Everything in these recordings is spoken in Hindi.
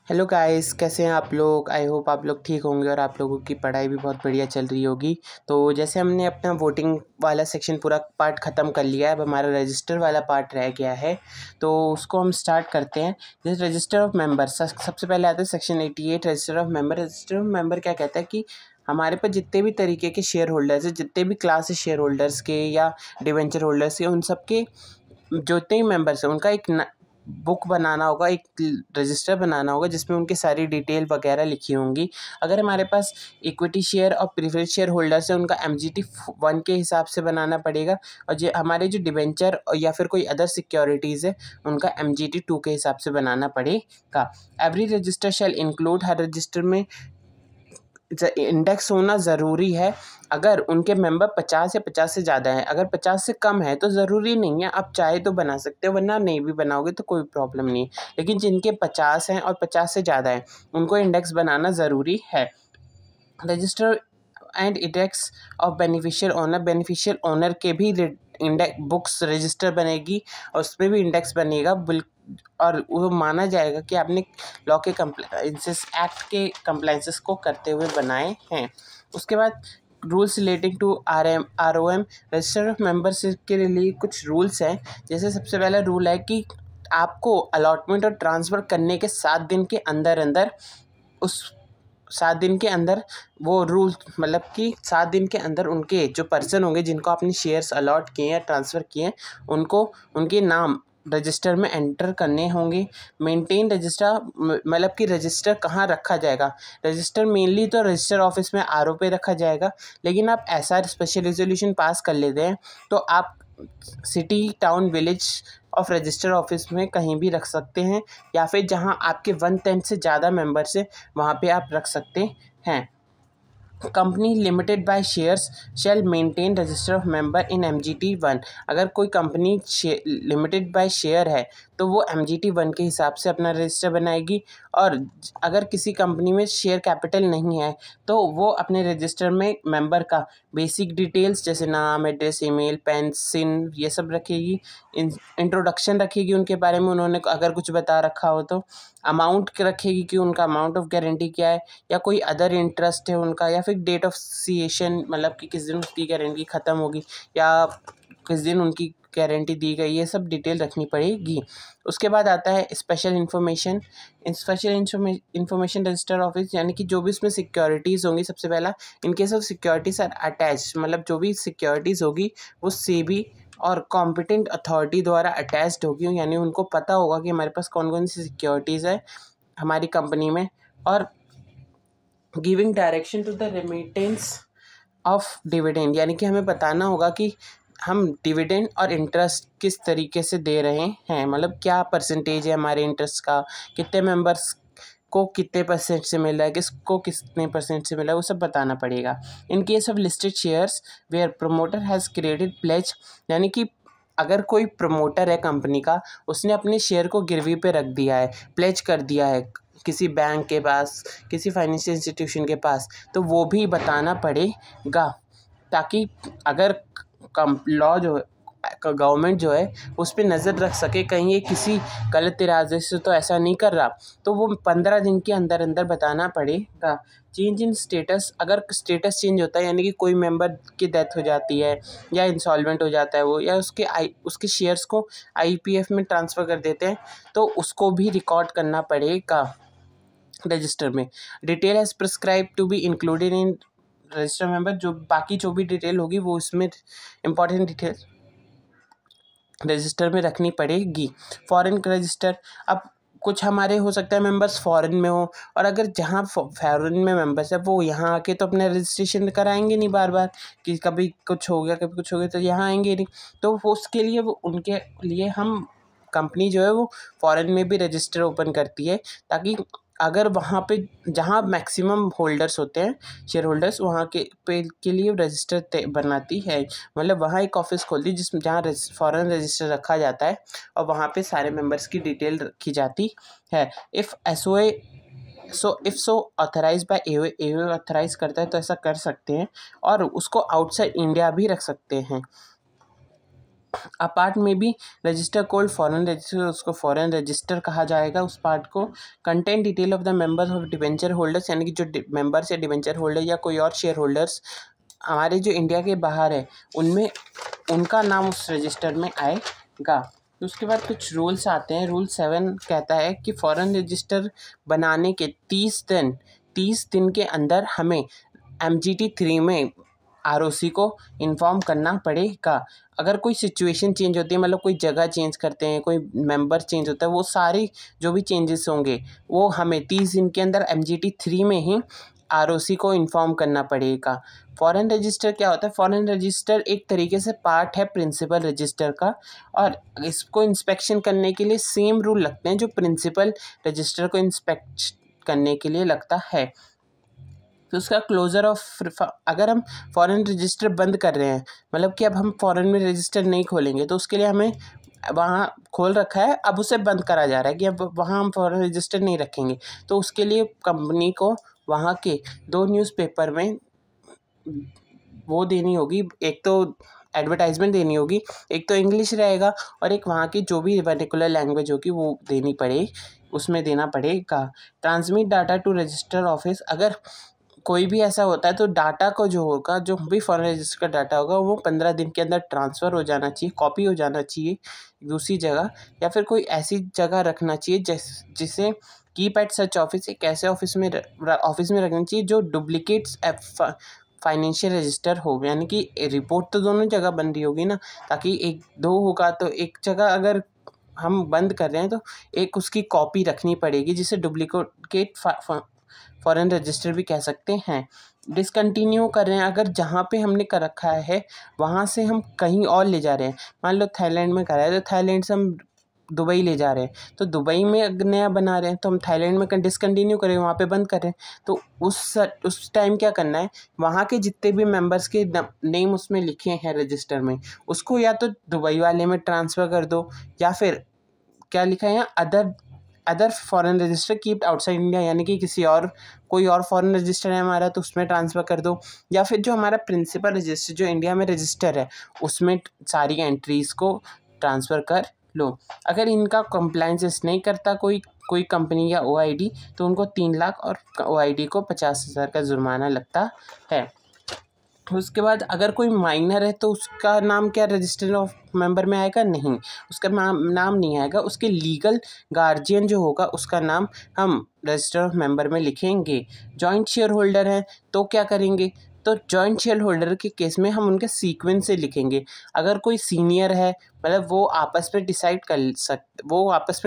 हेलो गाइस, कैसे हैं आप लोग। आई होप आप लोग ठीक होंगे और आप लोगों की पढ़ाई भी बहुत बढ़िया चल रही होगी। तो जैसे हमने अपना वोटिंग वाला सेक्शन पूरा पार्ट ख़त्म कर लिया है, अब हमारा रजिस्टर वाला पार्ट रह गया है। तो उसको हम स्टार्ट करते हैं। जैसे रजिस्टर ऑफ मेंबर सबसे पहले आता है section 88 register of member. Register of member क्या कहता है कि हमारे पास जितने भी तरीके के शेयर होल्डर्स हैं, जितने भी क्लास शेयर होल्डर्स के या डिवेंचर होल्डर्स के, उन सब के जितने भी मेंबर्स हैं उनका एक बुक बनाना होगा, एक रजिस्टर बनाना होगा जिसमें उनकी सारी डिटेल वगैरह लिखी होंगी। अगर हमारे पास इक्विटी शेयर और प्रीफरेंस शेयर होल्डर्स हैं, उनका MGT 1 के हिसाब से बनाना पड़ेगा। और जो हमारे जो डिबेंचर या फिर कोई अदर सिक्योरिटीज़ है, उनका MGT 2 के हिसाब से बनाना पड़ेगा। एवरी रजिस्टर शैल इंक्लूड, हर रजिस्टर में इंडेक्स होना ज़रूरी है। अगर उनके मेंबर 50 या 50 से ज़्यादा हैं, अगर 50 से कम है तो ज़रूरी नहीं है, आप चाहे तो बना सकते हो, वरना नहीं भी बनाओगे तो कोई प्रॉब्लम नहीं है। लेकिन जिनके 50 हैं और 50 से ज़्यादा हैं, उनको इंडेक्स बनाना ज़रूरी है। Register and index of beneficial owner के भी इंडेक्स बुक्स रजिस्टर बनेगी और उस पर भी इंडेक्स बनेगा। और वो माना जाएगा कि आपने लॉ के कंप्लाइंसेस एक्ट के कंप्लाइंसेस को करते हुए बनाए हैं। उसके बाद rules relating to ROM register of membership के लिए कुछ रूल्स हैं। जैसे सबसे पहला रूल है कि आपको अलॉटमेंट और ट्रांसफ़र करने के 7 दिन के अंदर अंदर उस 7 दिन के अंदर वो रूल, मतलब कि 7 दिन के अंदर उनके जो पर्सन होंगे जिनको आपने शेयर्स अलॉट किए या ट्रांसफ़र किए हैं, उनको उनके नाम रजिस्टर में एंटर करने होंगे। मेंटेन रजिस्टर, मतलब कि रजिस्टर कहाँ रखा जाएगा। रजिस्टर मेनली तो रजिस्टर ऑफिस में RO पे रखा जाएगा, लेकिन आप ऐसा स्पेशल रेजोल्यूशन पास कर लेते हैं तो आप city, town, village of register office में कहीं भी रख सकते हैं, या फिर जहां आपके 110 से ज़्यादा मेंबर्स हैं वहाँ पे आप रख सकते हैं। Company limited by shares shall maintain register of member in MGT 1। अगर कोई कंपनी लिमिटेड बाय शेयर है तो वो MGT 1 के हिसाब से अपना रजिस्टर बनाएगी। और अगर किसी कंपनी में शेयर कैपिटल नहीं है तो वो अपने रजिस्टर में मेंबर का बेसिक डिटेल्स जैसे नाम, एड्रेस, ईमेल, पेन, सिन, ये सब रखेगी। इंट्रोडक्शन रखेगी उनके बारे में, उन्होंने अगर कुछ बता रखा हो तो। अमाउंट रखेगी कि उनका अमाउंट ऑफ गारंटी क्या है, या कोई अदर इंटरेस्ट है उनका, या फिर डेट ऑफ सीएशन, मतलब कि किस दिन उसकी गारंटी ख़त्म होगी या किस दिन उनकी गारंटी दी गई, ये सब डिटेल रखनी पड़ेगी। उसके बाद आता है स्पेशल इन्फॉर्मेशन रजिस्टर ऑफिस, यानी कि जो भी उसमें सिक्योरिटीज़ होंगी। सबसे पहला, in case of securities are attach, मतलब जो भी सिक्योरिटीज़ होगी वो सेबी और कॉम्पिटेंट अथॉरिटी द्वारा अटैच्ड होगी, यानी उनको पता होगा कि हमारे पास कौन कौन सी सिक्योरिटीज़ है हमारी कंपनी में। और giving direction to the remittance of dividend, यानी कि हमें बताना होगा कि हम डिविडेंड और इंटरेस्ट किस तरीके से दे रहे हैं, मतलब क्या परसेंटेज है हमारे इंटरेस्ट का, कितने मेंबर्स को कितने परसेंट से मिल रहा है, किसको कितने परसेंट से मिल रहा है, वो सब बताना पड़ेगा। In case of listed shares where promoter has created pledge, यानी कि अगर कोई प्रमोटर है कंपनी का, उसने अपने शेयर को गिरवी पे रख दिया है, प्लेज कर दिया है किसी बैंक के पास, किसी फाइनेंशियल इंस्टीट्यूशन के पास, तो वो भी बताना पड़ेगा, ताकि अगर लॉ जो गवर्नमेंट जो है उस पर नज़र रख सके, कहीं ये किसी गलत इरादे से तो ऐसा नहीं कर रहा, तो वो 15 दिन के अंदर अंदर बताना पड़ेगा। चेंज इन स्टेटस, अगर स्टेटस चेंज होता है, यानी कि कोई मेंबर की डेथ हो जाती है या इंसॉल्वेंट हो जाता है वो, या उसके शेयर्स को IPF में ट्रांसफ़र कर देते हैं, तो उसको भी रिकॉर्ड करना पड़ेगा रजिस्टर में। Detail as prescribe to be included in register member, जो बाकी जो भी डिटेल होगी वो इसमें इंपॉर्टेंट डिटेल रजिस्टर में रखनी पड़ेगी। फॉरेन रजिस्टर, अब कुछ हमारे हो सकता है मेंबर्स फॉरेन में हो, और अगर जहाँ फॉरेन में मेंबर्स है वो यहाँ आके तो अपना रजिस्ट्रेशन कराएंगे नहीं बार बार, कि कभी कुछ हो गया कभी कुछ हो गया तो यहाँ आएंगे नहीं, तो वो उसके लिए वो उनके लिए हम कंपनी जो है वो फॉरेन में भी रजिस्टर ओपन करती है, ताकि अगर वहाँ पे जहाँ मैक्सिमम होल्डर्स होते हैं, शेयर होल्डर्स, वहाँ के लिए रजिस्टर बनाती है, मतलब वहाँ एक ऑफिस खोलती है जिसमें जहाँ फॉरेन रजिस्टर रखा जाता है और वहाँ पे सारे मेंबर्स की डिटेल रखी जाती है। If authorise by AOA authorise करता है तो ऐसा कर सकते हैं, और उसको आउटसाइड इंडिया भी रख सकते हैं। अ पार्ट में B register called foreign register, उसको फॉरेन रजिस्टर कहा जाएगा उस पार्ट को। Content detail of the members of debenture holders, यानी कि जो मेंबर्स या डिवेंचर होल्डर या कोई और शेयर होल्डर्स हमारे जो इंडिया के बाहर है उनमें उनका नाम उस रजिस्टर में आएगा। तो उसके बाद कुछ रूल्स आते हैं। रूल 7 कहता है कि फॉरेन रजिस्टर बनाने के 30 दिन के अंदर हमें MGT 3 में ROC को इन्फॉर्म करना पड़ेगा। अगर कोई सिचुएशन चेंज होती है, मतलब कोई जगह चेंज करते हैं, कोई मेंबर चेंज होता है, वो सारी जो भी चेंजेस होंगे वो हमें 30 दिन के अंदर MGT 3 में ही ROC को इन्फॉर्म करना पड़ेगा। फॉरेन रजिस्टर क्या होता है? फॉरेन रजिस्टर एक तरीके से पार्ट है प्रिंसिपल रजिस्टर का, और इसको इंस्पेक्शन करने के लिए सेम रूल लगते हैं जो प्रिंसिपल रजिस्टर को इंस्पेक्ट करने के लिए लगता है। तो उसका क्लोजर ऑफ, अगर हम फॉरेन रजिस्टर बंद कर रहे हैं, मतलब कि अब हम फॉरेन में रजिस्टर नहीं खोलेंगे, तो उसके लिए हमें वहाँ खोल रखा है, अब उसे बंद करा जा रहा है कि अब वहाँ हम फॉरेन रजिस्टर नहीं रखेंगे। तो उसके लिए कंपनी को वहाँ के 2 न्यूज़पेपर में वो देनी होगी, एक तो एडवर्टाइजमेंट देनी होगी, एक तो इंग्लिश रहेगा और एक वहाँ की जो भी वर्नाक्युलर लैंग्वेज होगी वो देनी पड़े, उसमें देना पड़ेगा। Transmit data to register office, अगर कोई भी ऐसा होता है तो डाटा को जो होगा, जो भी फॉरेन रजिस्टर का डाटा होगा, वो 15 दिन के अंदर ट्रांसफ़र हो जाना चाहिए, कॉपी हो जाना चाहिए दूसरी जगह, या फिर कोई ऐसी जगह रखना चाहिए जिसे कीप एट सच ऑफिस, एक ऐसे ऑफिस में रखना चाहिए जो डुप्लीकेट्स फाइनेंशियल रजिस्टर हो, यानी कि रिपोर्ट तो दोनों जगह बन रही होगी ना, ताकि एक दो होगा तो एक जगह अगर हम बंद कर रहे हैं तो एक उसकी कॉपी रखनी पड़ेगी, जिसे डुप्लीकेट फॉरेन रजिस्टर भी कह सकते हैं। डिसकंटिन्यू कर रहे हैं, अगर जहाँ पे हमने कर रखा है वहाँ से हम कहीं और ले जा रहे हैं, मान लो थाईलैंड में करा है तो थाईलैंड से हम दुबई ले जा रहे हैं, तो दुबई में नया बना रहे हैं तो हम थाईलैंड में डिसकंटिन्यू करें, वहाँ पे बंद करें। तो उस टाइम क्या करना है, वहाँ के जितने भी मेंबर्स के नेम उसमें लिखे हैं रजिस्टर में, उसको या तो दुबई वाले में ट्रांसफ़र कर दो, या फिर क्या लिखा है यहाँ, other foreign register keeped outside India, यानी कि किसी और कोई और फॉरेन रजिस्टर है हमारा तो उसमें ट्रांसफ़र कर दो, या फिर जो हमारा प्रिंसिपल रजिस्टर जो इंडिया में रजिस्टर है उसमें सारी एंट्रीज़ को ट्रांसफ़र कर लो। अगर इनका कंप्लायंस नहीं करता कोई कंपनी या OID, तो उनको 3 लाख और OID को 50,000 का जुर्माना लगता है। उसके बाद अगर कोई माइनर है तो उसका नाम क्या रजिस्टर ऑफ मेंबर में आएगा? नहीं, उसका नाम नहीं आएगा, उसके लीगल गार्जियन जो होगा उसका नाम हम रजिस्टर ऑफ मेंबर में लिखेंगे। जॉइंट शेयर होल्डर हैं तो क्या करेंगे? तो जॉइंट शेयर होल्डर के केस में हम उनके सीक्वेंस से लिखेंगे। अगर कोई सीनियर है, मतलब वो आपस में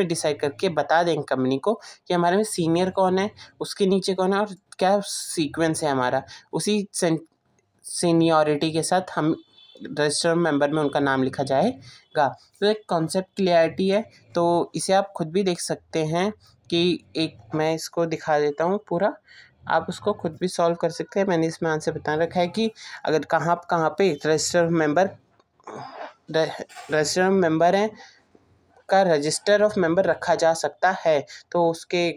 डिसाइड करके बता देंगे कंपनी को कि हमारे में सीनियर कौन है, उसके नीचे कौन है और क्या सीक्वेंस है हमारा, उसी सीनियरिटी के साथ हम रजिस्टर मेंबर में उनका नाम लिखा जाएगा। तो एक कॉन्सेप्ट क्लियरिटी है, तो इसे आप खुद भी देख सकते हैं कि एक मैं इसको दिखा देता हूँ पूरा, आप उसको खुद भी सॉल्व कर सकते हैं। मैंने इसमें आंसर बता रखा है कि अगर कहाँ पे रजिस्टर मेंबर हैं का रजिस्टर ऑफ मेंबर रखा जा सकता है, तो उसके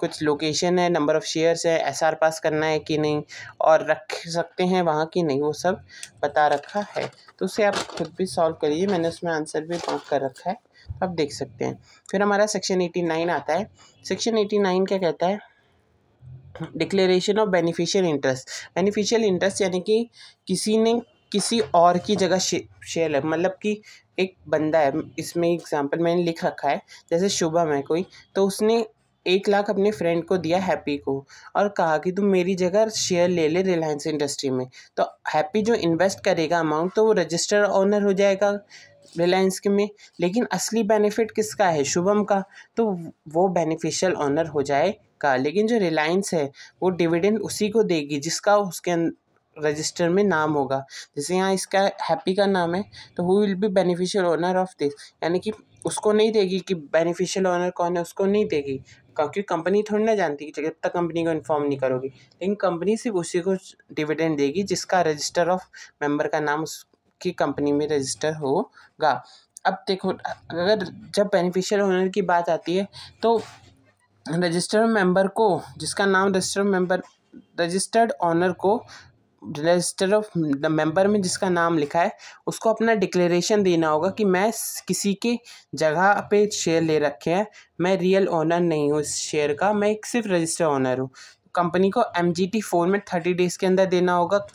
कुछ लोकेशन है, नंबर ऑफ़ शेयर्स है, SR पास करना है कि नहीं, और रख सकते हैं वहाँ कि नहीं, वो सब बता रखा है। तो उसे आप खुद भी सॉल्व करिए, मैंने उसमें आंसर भी नोट कर रखा है, आप देख सकते हैं। फिर हमारा सेक्शन 89 आता है। सेक्शन 89 क्या कहता है? डिक्लेरेशन ऑफ बेनिफिशियल इंटरेस्ट यानी कि किसी ने किसी और की जगह शेयर है, मतलब कि एक बंदा है, इसमें एग्जांपल मैंने लिख रखा है, जैसे शुभम है कोई, तो उसने 1 लाख अपने फ्रेंड को दिया हैप्पी को और कहा कि तुम मेरी जगह शेयर ले ले रिलायंस इंडस्ट्री में। तो हैप्पी जो इन्वेस्ट करेगा अमाउंट, तो वो रजिस्टर्ड ओनर हो जाएगा रिलायंस के में, लेकिन असली बेनिफिट किसका है? शुभम का, तो वो बेनिफिशियल ओनर हो जाएगा। लेकिन जो रिलायंस है वो डिविडेंड उसी को देगी जिसका उसके रजिस्टर में नाम होगा। जैसे यहाँ इसका हैप्पी का नाम है, तो who will be beneficial owner of this, यानी कि उसको नहीं देगी कि बेनिफिशियल ओनर कौन है, उसको नहीं देगी, क्योंकि कंपनी थोड़ी ना जानती कि जब तक कंपनी को इन्फॉर्म नहीं करोगी, लेकिन कंपनी सिर्फ उसी को डिविडेंड देगी जिसका रजिस्टर ऑफ मेंबर का नाम उसकी कंपनी में रजिस्टर होगा। अब देखो, अगर जब बेनिफिशियल ओनर की बात आती है तो रजिस्टर्ड मेंबर को, जिसका नाम रजिस्टर्ड ओनर को रजिस्टर ऑफ द मेंबर में जिसका नाम लिखा है उसको अपना डिक्लेरेशन देना होगा कि मैं किसी के जगह पे शेयर ले रखे हैं, मैं रियल ओनर नहीं हूँ इस शेयर का, मैं एक सिर्फ रजिस्टर ओनर हूँ। कंपनी को MGT 4 में 30 डेज़ के अंदर देना होगा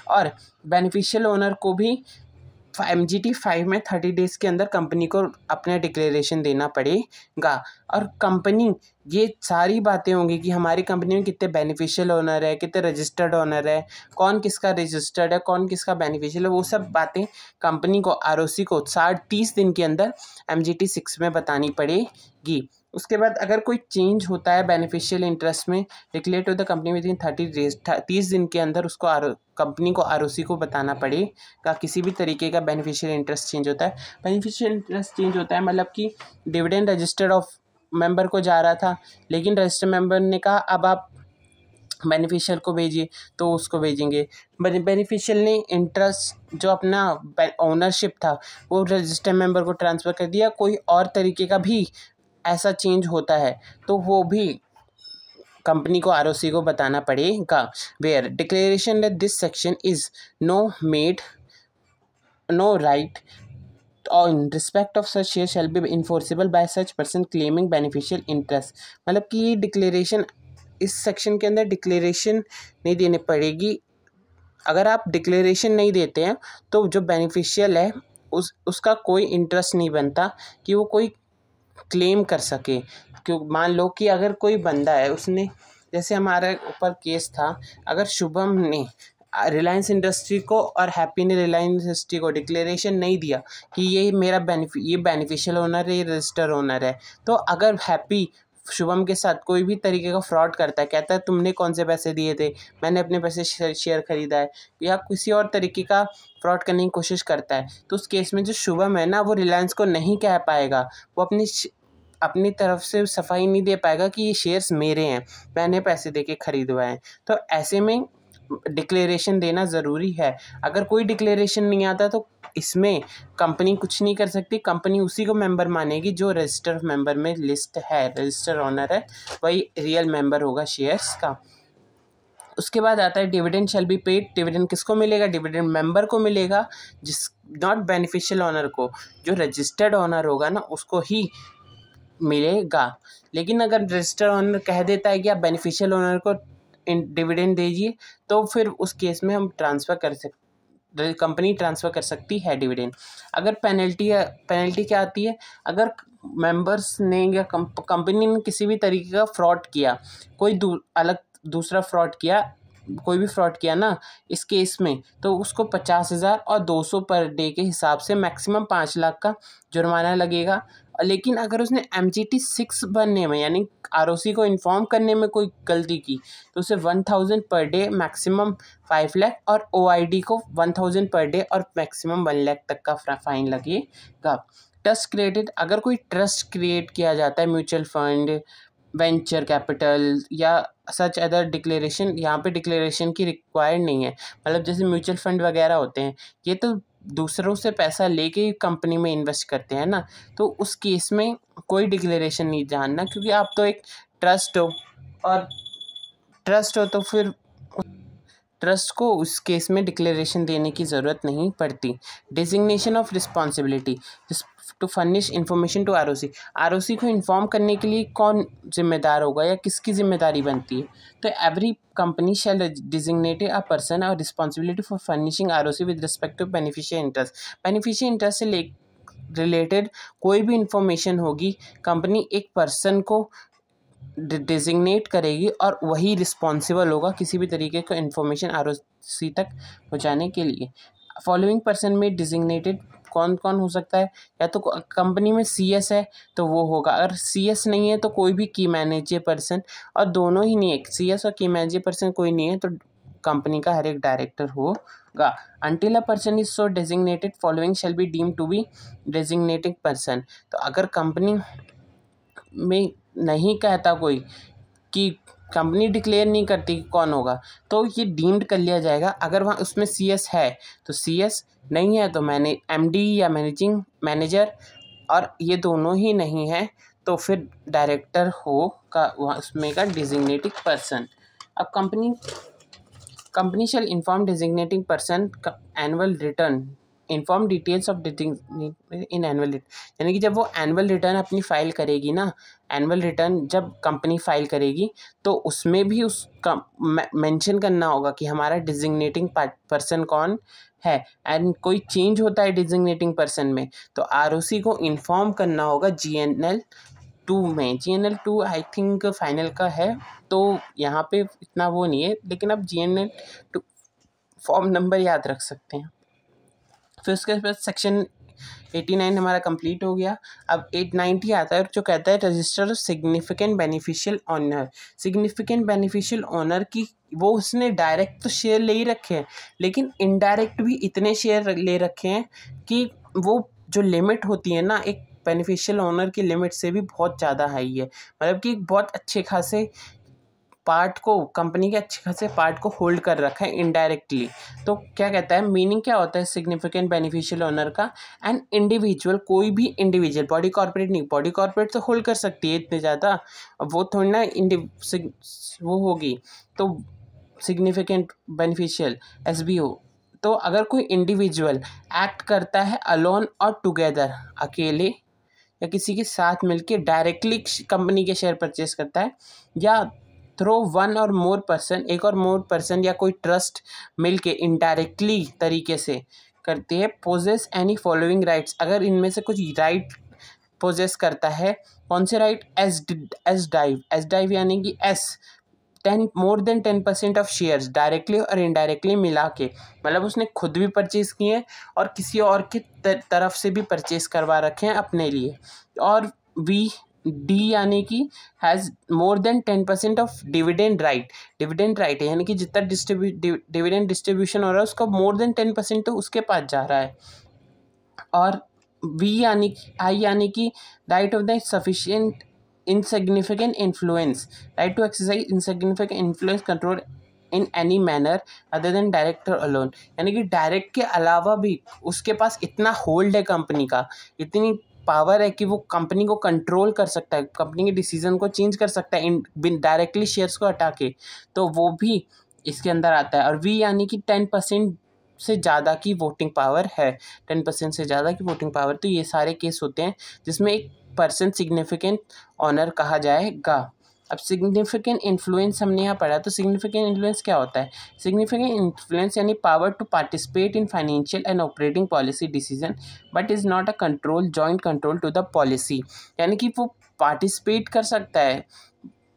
और बेनिफिशियल ओनर को भी MGT 5 में 30 डेज़ के अंदर कंपनी को अपना डिक्लेरेशन देना पड़ेगा। और कंपनी ये सारी बातें होंगी कि हमारी कंपनी में कितने बेनिफिशियल ओनर है, कितने रजिस्टर्ड ओनर है, कौन किसका रजिस्टर्ड है, कौन किसका बेनिफिशियल है, वो सब बातें कंपनी को ROC को 30 दिन के अंदर MGT 6 में बतानी पड़ेगी। उसके बाद अगर कोई चेंज होता है बेनिफिशियल इंटरेस्ट में declare to the company within 30 days, 30 दिन के अंदर उसको कंपनी को ROC को बताना पड़ेगा। किसी भी तरीके का बेनिफिशियल इंटरेस्ट चेंज होता है, बेनिफिशियल इंटरेस्ट चेंज होता है मतलब कि डिविडेंड रजिस्टर्ड ऑफ मेंबर को जा रहा था, लेकिन रजिस्टर मेंबर ने कहा अब आप बेनिफिशियल को भेजिए, तो उसको भेजेंगे। बेनिफिशियल ने इंटरेस्ट जो अपना ओनरशिप था वो रजिस्टर मेंबर को ट्रांसफ़र कर दिया। कोई और तरीके का भी ऐसा चेंज होता है तो वो भी कंपनी को ROC को बताना पड़ेगा। Where declaration that this section is no made no right on respect of such share shall be enforceable by such person claiming beneficial interest. मतलब कि ये डिक्लेरेशन इस सेक्शन के अंदर डिक्लेरेशन नहीं देनी पड़ेगी। अगर आप डिक्लेरेशन नहीं देते हैं तो जो बेनिफिशियल है उसका कोई इंटरेस्ट नहीं बनता कि वो कोई क्लेम कर सके। क्यों, मान लो कि अगर कोई बंदा है उसने, जैसे हमारे ऊपर केस था, अगर शुभम ने रिलायंस इंडस्ट्री को और हैप्पी ने रिलायंस इंडस्ट्री को डिक्लेरेशन नहीं दिया कि ये मेरा बेनिफिशियल ओनर है, ये रजिस्टर ओनर है, तो अगर हैप्पी शुभम के साथ कोई भी तरीके का फ्रॉड करता है, कहता है तुमने कौन से पैसे दिए थे, मैंने अपने पैसे शेयर खरीदा है, या किसी और तरीके का फ्रॉड करने की कोशिश करता है, तो उस केस में जो शुभम है ना वो रिलायंस को नहीं कह पाएगा, वो अपनी तरफ से सफाई नहीं दे पाएगा कि ये शेयर्स मेरे हैं, मैंने पैसे दे के खरीदवाए हैं। तो ऐसे में डिक्लेरेशन देना ज़रूरी है। अगर कोई डिक्लेरेशन नहीं आता तो इसमें कंपनी कुछ नहीं कर सकती। कंपनी उसी को मेंबर मानेगी जो रजिस्टर मेंबर में लिस्ट है, रजिस्टर ओनर है, वही रियल मेंबर होगा शेयर्स का। उसके बाद आता है dividend shall be paid. Dividend किसको मिलेगा? डिविडेंड मेंबर को मिलेगा, जिस नॉट बेनिफिशियल ओनर को, जो रजिस्टर्ड ओनर होगा ना उसको ही मिलेगा। लेकिन अगर रजिस्टर्ड ओनर कह देता है कि आप बेनिफिशियल ओनर को डिविडेंड दीजिए, तो फिर उस केस में हम कंपनी ट्रांसफ़र कर सकती है डिविडेंड। अगर पेनल्टी क्या आती है? अगर मेंबर्स ने या कंपनी ने किसी भी तरीके का फ्रॉड किया, कोई दूसरा फ्रॉड किया, कोई भी फ्रॉड किया ना इस केस में, तो उसको 50,000 और 200 पर डे के हिसाब से मैक्सिमम 5 लाख का जुर्माना लगेगा। लेकिन अगर उसने MGT 6 बनने में यानी ROC को इन्फॉर्म करने में कोई गलती की तो उसे 1000 पर डे, मैक्सिमम 5 लाख, और OID को 1000 पर डे और मैक्सिमम 1 लाख तक का फाइन लगेगा। ट्रस्ट क्रिएटेड, अगर कोई ट्रस्ट क्रिएट किया जाता है, म्यूचुअल फंड, वेंचर कैपिटल या सच अदर डिक्लेरेशन, यहाँ पे डिक्लेरेशन की रिक्वायर्ड नहीं है। मतलब जैसे म्यूचुअल फंड वगैरह होते हैं, ये तो दूसरों से पैसा लेके ही कंपनी में इन्वेस्ट करते हैं ना, तो उस केस में कोई डिक्लेरेशन नहीं जानना, क्योंकि आप तो एक ट्रस्ट हो, और ट्रस्ट हो तो फिर ट्रस्ट को उस केस में डिक्लेरेशन देने की ज़रूरत नहीं पड़ती। Designation of responsibility to furnish information to ROC को इन्फॉर्म करने के लिए कौन जिम्मेदार होगा या किसकी जिम्मेदारी बनती है? तो every company shall designate a person और responsibility for furnishing ROC with respect to beneficial interest. Beneficial interest से रिलेटेड कोई भी इंफॉर्मेशन होगी, कंपनी एक पर्सन को डिजिग्नेट करेगी और वही रिस्पॉन्सिबल होगा किसी भी तरीके का इन्फॉर्मेशन ROC तक पहुँचाने के लिए। फॉलोइंग पर्सन में डिजिग्नेटेड कौन कौन हो सकता है? या तो कंपनी में CS है तो वो होगा, अगर CS नहीं है तो कोई भी की मैनेजर पर्सन, और दोनों ही नहीं है, CS और की मैनेजर पर्सन कोई नहीं है तो कंपनी का हर एक डायरेक्टर होगा। Until a person is so designated following shall be deemed to be designating person. तो अगर कंपनी में नहीं कहता कोई, कि कंपनी डिक्लेयर नहीं करती कि कौन होगा, तो ये डीम्ड कर लिया जाएगा। अगर वहाँ उसमें CS है तो CS, नहीं है तो MD या मैनेजिंग मैनेजर, और ये दोनों ही नहीं है तो फिर डायरेक्टर होगा वहाँ उसमें का डिजिग्नेटिंग पर्सन। अब company company shall inform designating person annual return inform details of in annual return, यानी कि जब वो एनुअल रिटर्न अपनी फाइल करेगी ना, एनुअल रिटर्न जब कंपनी फाइल करेगी तो उसमें भी उसका मेंशन करना होगा कि हमारा डिजिग्नेटिंग पर्सन कौन है। एंड कोई चेंज होता है डिजिग्नेटिंग पर्सन में तो आरओसी को इन्फॉर्म करना होगा GNL2 में। GNL2 आई थिंक फाइनल का है, तो यहाँ पे इतना वो नहीं है, लेकिन आप GNL2 फॉर्म नंबर याद रख सकते हैं। फिर उसके बाद सेक्शन 89 हमारा कंप्लीट हो गया। अब 890 आता है जो कहता है register significant beneficial owner. Significant beneficial owner की वो उसने डायरेक्ट तो शेयर ले ही रखे हैं, लेकिन इनडायरेक्ट भी इतने शेयर ले रखे हैं कि वो जो लिमिट होती है ना एक बेनिफिशियल ओनर की लिमिट से भी बहुत ज़्यादा हाई है। मतलब कि बहुत अच्छे खासे पार्ट को, कंपनी के अच्छे खासे पार्ट को होल्ड कर रखा है इनडायरेक्टली। तो क्या कहता है, मीनिंग क्या होता है सिग्निफिकेंट बेनिफिशियल ओनर का? एंड इंडिविजुअल, कोई भी इंडिविजुअल, बॉडी कॉर्पोरेट नहीं, बॉडी कॉर्पोरेट तो होल्ड कर सकती है इतने ज़्यादा, अब वो थोड़ी ना वो होगी। तो सिग्निफिकेंट बेनिफिशियल SBO, तो अगर कोई इंडिविजुअल एक्ट करता है अलोन और टुगेदर, अकेले या किसी के साथ मिलके डायरेक्टली कंपनी के शेयर परचेस करता है, या थ्रो वन और मोर पर्सन, एक और मोर पर्सन या कोई ट्रस्ट मिलके इनडायरेक्टली तरीके से करते हैं, पोजेस एनी फॉलोइंग राइट्स, अगर इनमें से कुछ राइट पोजेस करता है। कौन से राइट? एस डाइव यानी कि मोर देन 10% ऑफ शेयर्स डायरेक्टली और इनडायरेक्टली मिला के, मतलब उसने खुद भी परचेज किए हैं और किसी और की तरफ से भी परचेज करवा रखे हैं अपने लिए। और डी यानी कि has more than 10% of dividend right है, यानी कि जितना डिविडेंड डिस्ट्रीब्यूशन हो रहा है उसका मोर देन 10% तो उसके पास जा रहा है। और आई यानी कि right of the sufficient insignificant influence, right to exercise insignificant influence control in any manner other than director alone, यानी कि डायरेक्ट के अलावा भी उसके पास इतना होल्ड है कंपनी का, इतनी पावर है कि वो कंपनी को कंट्रोल कर सकता है, कंपनी के डिसीजन को चेंज कर सकता है डायरेक्टली शेयर्स को हटा के, तो वो भी इसके अंदर आता है। और यानी कि 10% से ज़्यादा की वोटिंग पावर है, 10% से ज़्यादा की वोटिंग पावर। तो ये सारे केस होते हैं जिसमें एक पर्सन सिग्निफिकेंट ऑनर कहा जाएगा। अब सिग्निफिकेंट इन्फ्लुएंस हमने यहाँ पढ़ा, तो सिग्निफिकेंट इन्फ्लुएंस क्या होता है? सिग्निफिकेंट इन्फ्लुएंस यानी power to participate in financial and operating policy decision but is not a control joint control to the policy, यानी कि वो पार्टिसिपेट कर सकता है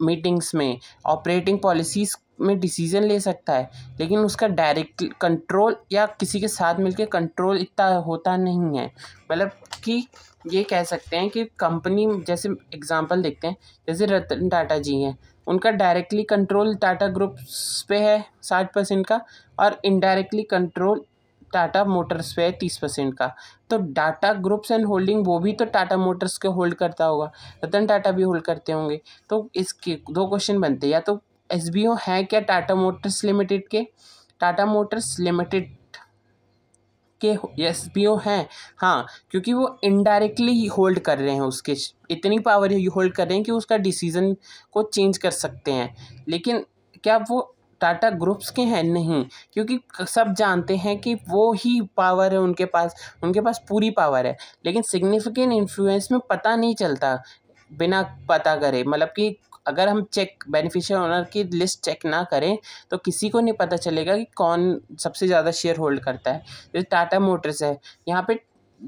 मीटिंग्स में, ऑपरेटिंग पॉलिसीज़ में डिसीजन ले सकता है, लेकिन उसका डायरेक्ट कंट्रोल या किसी के साथ मिलकर कंट्रोल इतना होता नहीं है। मतलब कि ये कह सकते हैं कि कंपनी, जैसे एग्जांपल देखते हैं, जैसे रतन टाटा जी हैं, उनका डायरेक्टली कंट्रोल टाटा ग्रुप्स पे है 60% का, और इनडायरेक्टली कंट्रोल टाटा मोटर्स पे है 30% का। तो टाटा ग्रुप्स एंड होल्डिंग, वो भी तो टाटा मोटर्स के होल्ड करता होगा, रतन टाटा भी होल्ड करते होंगे। तो इसके दो क्वेश्चन बनते हैं, या तो SBO है क्या टाटा मोटर्स लिमिटेड के, टाटा मोटर्स लिमिटेड के SBO हैं, हाँ, क्योंकि वो इनडायरेक्टली ही होल्ड कर रहे हैं, उसके इतनी पावर होल्ड कर रहे हैं कि उसका डिसीजन को चेंज कर सकते हैं। लेकिन क्या वो टाटा ग्रुप्स के हैं? नहीं, क्योंकि सब जानते हैं कि वो ही पावर है उनके पास पूरी पावर है, लेकिन सिग्निफिकेंट इन्फ्लुएंस में पता नहीं चलता बिना पता करे। मतलब कि अगर हम बेनिफिशियल ओनर की लिस्ट चेक ना करें तो किसी को नहीं पता चलेगा कि कौन सबसे ज़्यादा शेयर होल्ड करता है। जैसे टाटा मोटर्स है, यहाँ पे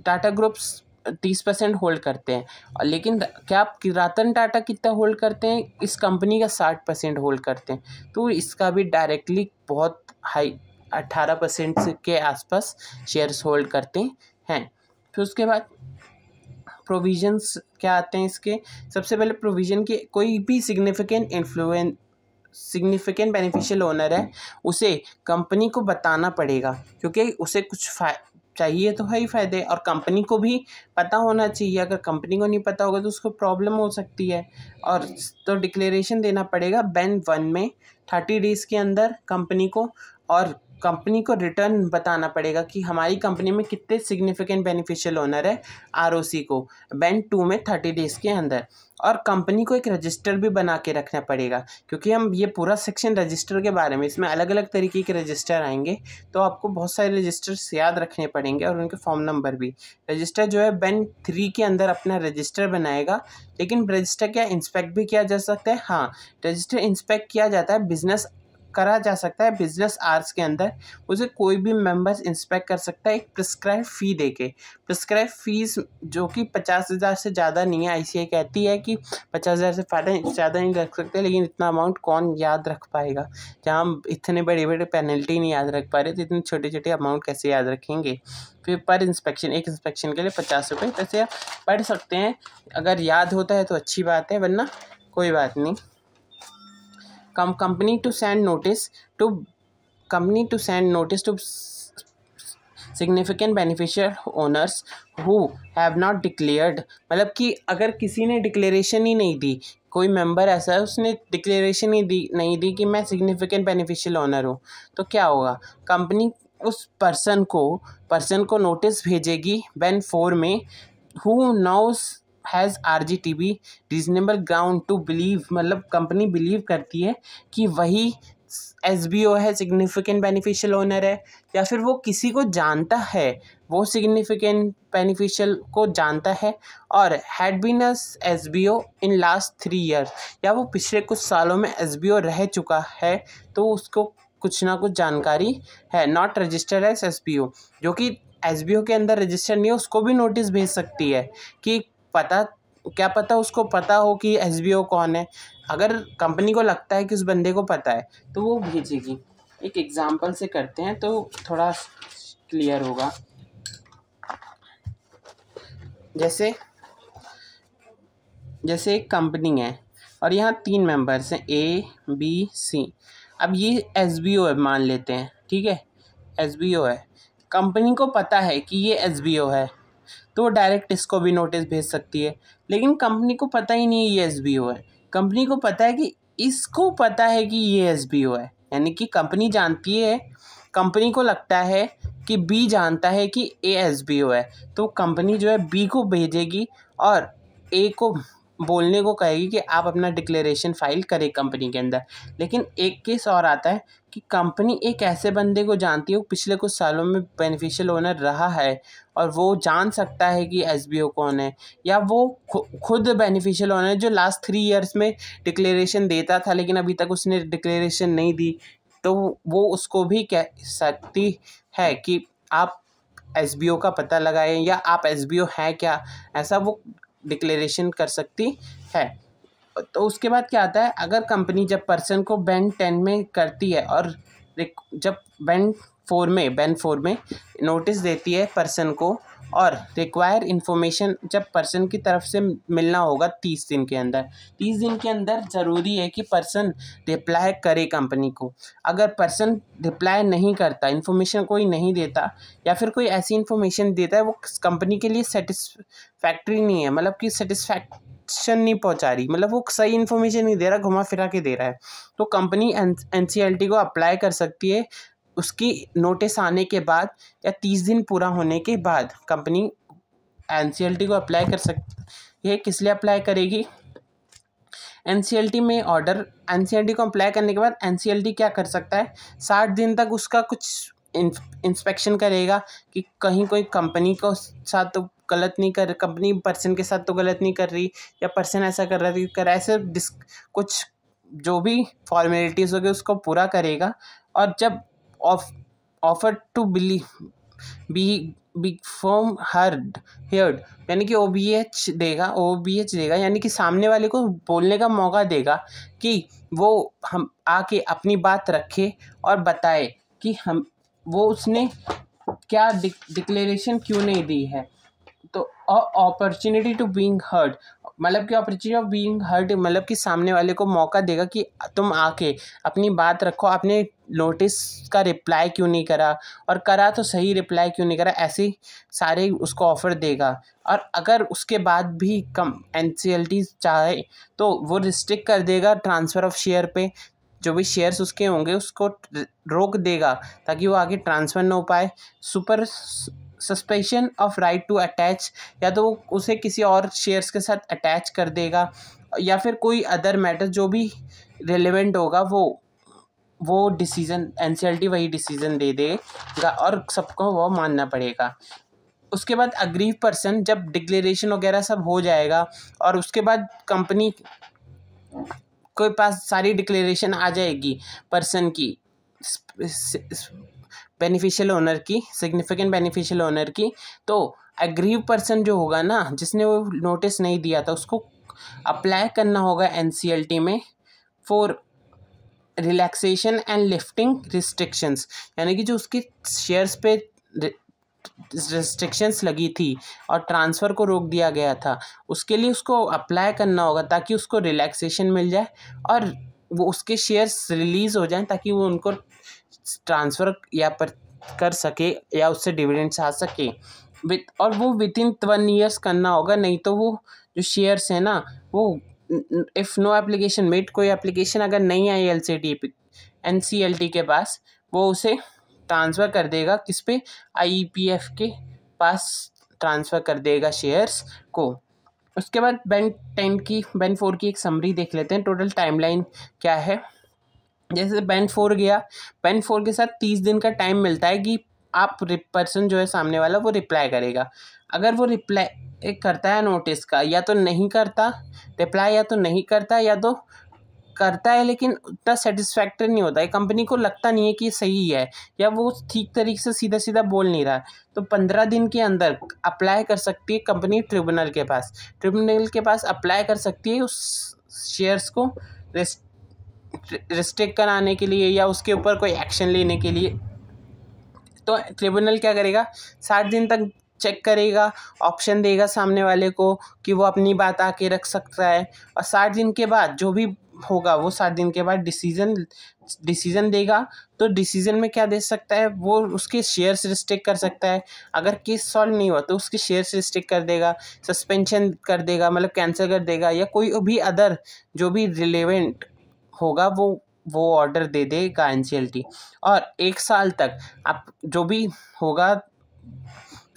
टाटा ग्रुप्स 30% होल्ड करते हैं, लेकिन क्या रतन टाटा कितना होल्ड करते हैं? इस कंपनी का 60% होल्ड करते हैं, तो इसका भी डायरेक्टली बहुत हाई 18% के आसपास शेयर्स होल्ड करते हैं। फिर उसके बाद प्रोविजंस क्या आते हैं इसके? सबसे पहले प्रोविज़न के, कोई भी सिग्निफिकेंट बेनिफिशियल ओनर है उसे कंपनी को बताना पड़ेगा, क्योंकि उसे कुछ चाहिए तो है ही फ़ायदे, और कंपनी को भी पता होना चाहिए। अगर कंपनी को नहीं पता होगा तो उसको प्रॉब्लम हो सकती है, और तो डिक्लेरेशन देना पड़ेगा बैन 1 में 30 डेज़ के अंदर कंपनी को, और कंपनी को रिटर्न बताना पड़ेगा कि हमारी कंपनी में कितने सिग्निफिकेंट बेनिफिशियल ओनर है आरओसी को बैंड 2 में 30 डेज़ के अंदर। और कंपनी को एक रजिस्टर भी बना के रखना पड़ेगा, क्योंकि हम ये पूरा सेक्शन रजिस्टर के बारे में, इसमें अलग अलग तरीके के रजिस्टर आएंगे, तो आपको बहुत सारे रजिस्टर्स याद रखने पड़ेंगे और उनके फॉर्म नंबर भी। रजिस्टर जो है बैंड 3 के अंदर अपना रजिस्टर बनाएगा, लेकिन रजिस्टर क्या इंस्पेक्ट भी किया जा सकता है? हाँ, रजिस्टर इंस्पेक्ट किया जाता है, बिजनेस करा जा सकता है बिजनेस आवर्स के अंदर। उसे कोई भी मेंबर्स इंस्पेक्ट कर सकता है एक प्रिस्क्राइब फ़ी देके। प्रिस्क्राइब फीस जो कि 50,000 से ज़्यादा नहीं है। आईसीआई कहती है कि 50,000 से ज़्यादा नहीं रख सकते, लेकिन इतना अमाउंट कौन याद रख पाएगा? जहाँ हम इतने बड़े बड़े पेनल्टी नहीं याद रख पा रहे, तो इतने छोटे छोटे अमाउंट कैसे याद रखेंगे? फिर पर इंस्पेक्शन, एक इंस्पेक्शन के लिए 50 रुपये, वैसे आप पढ़ सकते हैं। अगर याद होता है तो अच्छी बात है, वरना कोई बात नहीं। Company to send notice to significant beneficial owners who have not declared, मतलब कि अगर किसी ने डिक्लेरेशन ही नहीं दी, कोई मेंबर ऐसा है उसने डिक्लेरेशन ही नहीं दी कि मैं सिग्निफिकेंट बेनिफिशियल ओनर हूँ, तो क्या होगा? कंपनी उस पर्सन को नोटिस भेजेगी बैंड 4 में, who knows has RGTB reasonable ground to believe, मतलब कंपनी बिलीव करती है कि वही SBO है, सिग्निफिकेंट बेनिफिशियल ओनर है, या फिर वो किसी को जानता है, वो सिग्निफिकेंट बेनिफिशियल को जानता है और had been SBO in last 3 year, या वो पिछले कुछ सालों में SBO रह चुका है, तो उसको कुछ ना कुछ जानकारी है। नॉट रजिस्टर्ड एज SBO, जो कि SBO के अंदर रजिस्टर नहीं है, उसको भी नोटिस भेज सकती है कि क्या पता उसको पता हो कि SBO कौन है। अगर कंपनी को लगता है कि उस बंदे को पता है तो वो भेजेगी। एक एग्जांपल से करते हैं तो थोड़ा क्लियर होगा। जैसे एक कंपनी है और यहाँ 3 मेंबर्स हैं A B C। अब ये SBO है मान लेते हैं, ठीक है, SBO है। कंपनी को पता है कि ये SBO है, तो वो डायरेक्ट इसको भी नोटिस भेज सकती है, लेकिन कंपनी को पता ही नहीं ये SBO है। कंपनी को पता है कि इसको पता है कि ये SBO है, यानी कि कंपनी जानती है, कंपनी को लगता है कि B जानता है कि A SBO है, तो कंपनी जो है B को भेजेगी और A को बोलने को कहेगी कि आप अपना डिक्लेरेशन फाइल करें कंपनी के अंदर। लेकिन एक केस और आता है कि कंपनी एक ऐसे बंदे को जानती है, वो पिछले कुछ सालों में बेनिफिशियल ओनर रहा है और वो जान सकता है कि SBO कौन है, या वो खुद बेनिफिशियल ओनर है जो लास्ट 3 ईयर्स में डिक्लेरेशन देता था लेकिन अभी तक उसने डिक्लेरेशन नहीं दी, तो वो उसको भी कह सकती है कि आप SBO का पता लगाएं या आप SBO है क्या, ऐसा वो डिक्लेरेशन कर सकती है। तो उसके बाद क्या आता है, अगर कंपनी जब पर्सन को बैंड 10 में करती है और जब बैंड 4 में नोटिस देती है पर्सन को और रिक्वायर इन्फॉर्मेशन जब पर्सन की तरफ से मिलना होगा 30 दिन के अंदर, 30 दिन के अंदर ज़रूरी है कि पर्सन रिप्लाई करे कंपनी को। अगर पर्सन रिप्लाई नहीं करता, इन्फॉर्मेशन कोई नहीं देता या फिर कोई ऐसी इन्फॉर्मेशन देता है वो कंपनी के लिए सेटिस्फैक्ट्री नहीं है, मतलब कि सेटिस्फैक्शन नहीं पहुंचा रही, मतलब वो सही इन्फॉर्मेशन नहीं दे रहा, घुमा फिरा के दे रहा है, तो कंपनी NCLT को अप्लाई कर सकती है। उसकी नोटिस आने के बाद या 30 दिन पूरा होने के बाद कंपनी NCLT को अप्लाई कर सकती है। किस लिए अप्लाई करेगी? NCLT में ऑर्डर, NCLT को अप्लाई करने के बाद NCLT क्या कर सकता है, 60 दिन तक उसका कुछ इंस्पेक्शन करेगा कि कहीं कोई कंपनी को साथ तो गलत नहीं कर, कंपनी पर्सन के साथ तो गलत नहीं कर रही, या पर्सन ऐसा कर रहा है, ऐसे कुछ जो भी फॉर्मेलिटीज़ होगी उसको पूरा करेगा। और जब offer to be form heard, यानी कि OBH देगा, यानी कि सामने वाले को बोलने का मौका देगा कि वो हम आके अपनी बात रखे और बताए कि वो उसने क्या डिक्लेरेशन क्यों नहीं दी है। तो अपॉर्चुनिटी टू बीइंग हर्ड, मतलब कि अपॉर्चुनिटी ऑफ बीइंग हर्ड, मतलब कि सामने वाले को मौका देगा कि तुम आके अपनी बात रखो, आपने नोटिस का रिप्लाई क्यों नहीं करा, और करा तो सही, रिप्लाई क्यों नहीं करा, ऐसे सारे उसको ऑफर देगा। और अगर उसके बाद भी कम NCLT चाहे तो वो रिस्ट्रिक्ट कर देगा ट्रांसफ़र ऑफ शेयर पे, जो भी शेयर्स उसके होंगे उसको रोक देगा ताकि वो आगे ट्रांसफ़र ना हो पाए। Super suspension of right to attach, या तो उसे किसी और शेयर्स के साथ अटैच कर देगा, या फिर कोई अदर मैटर जो भी रिलेवेंट होगा वो डिसीज़न एनसीएलटी वही डिसीज़न दे देगा और सबको वो मानना पड़ेगा। उसके बाद अग्रीव पर्सन, जब डिक्लेरेशन वगैरह सब हो जाएगा और उसके बाद कंपनी के पास सारी डिक्लेरेशन आ जाएगी पर्सन की, बेनिफिशियल ओनर की, सिग्निफिकेंट बेनिफिशियल ओनर की, तो अग्रीव पर्सन जो होगा ना, जिसने वो नोटिस नहीं दिया था, उसको अप्लाई करना होगा एनसीएलटी में for relaxation and lifting restrictions, यानी कि जो उसके शेयर्स पे रिस्ट्रिक्शंस लगी थी और ट्रांसफ़र को रोक दिया गया था, उसके लिए उसको अप्लाई करना होगा ताकि उसको रिलैक्सेशन मिल जाए और वो उसके शेयर्स रिलीज़ हो जाएं ताकि वो उनको ट्रांसफ़र या पर कर सके या उससे डिविडेंड्स आ सके और वो विदिन 1 ईयर्स करना होगा, नहीं तो वो जो शेयर्स है ना वो इफ़ नो एप्लीकेशन मेड, कोई एप्लीकेशन अगर नहीं आई एनसीएलटी के पास, वो उसे ट्रांसफ़र कर देगा किस पे, आईईपीएफ के पास ट्रांसफ़र कर देगा शेयर्स को। उसके बाद बैंड 4 की एक समरी देख लेते हैं, टोटल टाइमलाइन क्या है। जैसे बैंड 4 गया, बैंड 4 के साथ 30 दिन का टाइम मिलता है कि आप पर्सन जो है सामने वाला वो रिप्लाई करेगा। अगर वो रिप्लाई करता है नोटिस का, या तो नहीं करता रिप्लाई, या तो नहीं करता, या तो करता है लेकिन उतना सेटिस्फैक्टरी नहीं होता है, कंपनी को लगता नहीं है कि सही है या वो ठीक तरीके से सीधा सीधा बोल नहीं रहा, तो 15 दिन के अंदर अप्लाई कर सकती है कंपनी ट्रिब्यूनल के पास अप्लाई कर सकती है उस शेयर्स को रिस्ट्रिक्ट कराने के लिए या उसके ऊपर कोई एक्शन लेने के लिए। तो ट्रिब्यूनल क्या करेगा, 60 दिन तक चेक करेगा, ऑप्शन देगा सामने वाले को कि वो अपनी बात आके रख सकता है, और 60 दिन के बाद जो भी होगा वो 60 दिन के बाद डिसीजन देगा। तो डिसीजन में क्या दे सकता है, वो उसके शेयर्स रिस्ट्रिक्ट कर सकता है, अगर केस सॉल्व नहीं हुआ तो उसके शेयर्स रिस्ट्रिक्ट कर देगा, सस्पेंशन कर देगा मतलब कैंसिल कर देगा, या कोई भी अदर जो भी रिलेवेंट होगा वो ऑर्डर दे देगा एनसीएलटी। और 1 साल तक आप जो भी होगा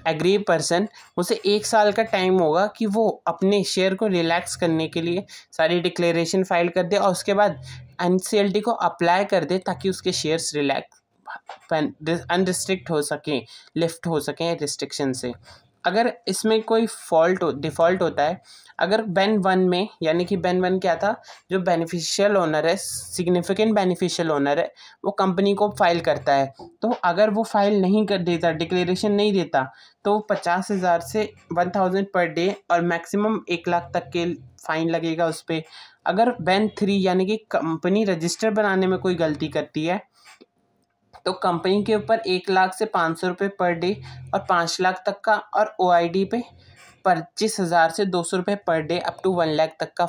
एग्री पर्सन, उसे 1 साल का टाइम होगा कि वो अपने शेयर को रिलैक्स करने के लिए सारी डिक्लेरेशन फाइल कर दे और उसके बाद एनसीएलटी को अप्लाई कर दे ताकि उसके शेयर्स रिलैक्स अनरिस्ट्रिक्ट हो सकें, लिफ्ट हो सकें रिस्ट्रिक्शन से। अगर इसमें कोई डिफ़ॉल्ट होता है, अगर बैन 1 में, यानी कि बैन 1 क्या था, जो बेनिफिशियल ओनर है, सिग्निफिकेंट बेनिफिशियल ओनर है, वो कंपनी को फाइल करता है, तो अगर वो फाइल नहीं कर देता, डिक्लेरेशन नहीं देता, तो 50,000 से 1,000 पर डे और मैक्सिमम 1 लाख तक के फाइन लगेगा उस पर। अगर बैन 3 यानी कि कंपनी रजिस्टर बनाने में कोई गलती करती है, तो कंपनी के ऊपर 1 लाख से 500 रुपये पर डे और 5 लाख तक का, और ओआईडी पे 25,000 से 200 रुपये per day up to 1 lakh तक का